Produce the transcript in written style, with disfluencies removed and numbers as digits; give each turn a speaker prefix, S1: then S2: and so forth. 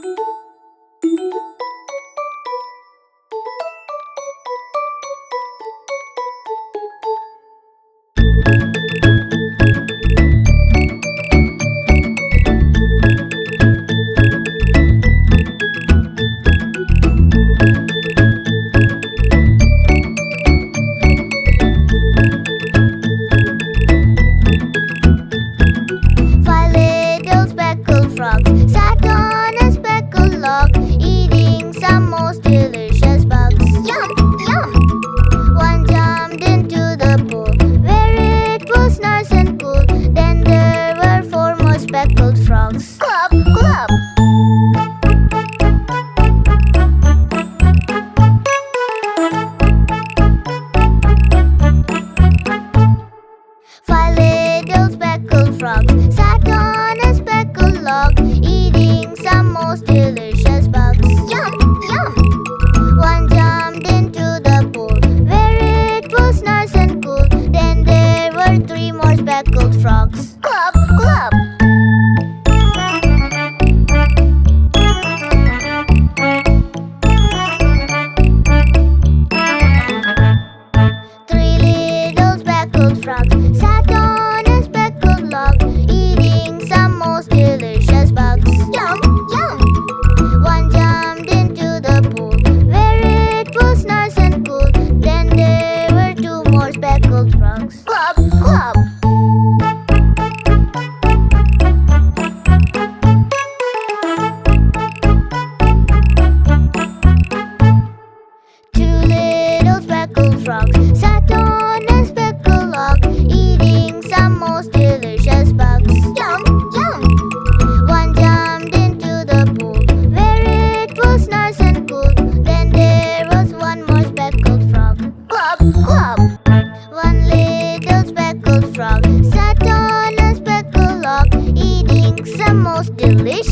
S1: Five little speckled frogs sat on a speckled log, eating some most delicious bugs. Yum, yum! One jumped into the pool, where it was nice and cool. Then there were four more speckled frogs. Glob, glob! Five little speckled frogs sat on a speckled log, eating some most delicious bugs. Yum, yum! One jumped into the pool, where it was nice and cool. Then there were three more speckled frogs. Glob, glob! Three little speckled frogs sat on a speckled log, eating some most delicious bugs. Yum, yum! One jumped into the pool, where it was nice and cool. Then there were two more speckled frogs. Glob, glob! Two little speckled frogs sat on a speckled log, eating some most delicious bugs. Yum, yum! One jumped into the pool, where it was nice and cool. Then there was one more speckled frog. Glob, glob! One little speckled frog sat on a speckled log, eating some most delicious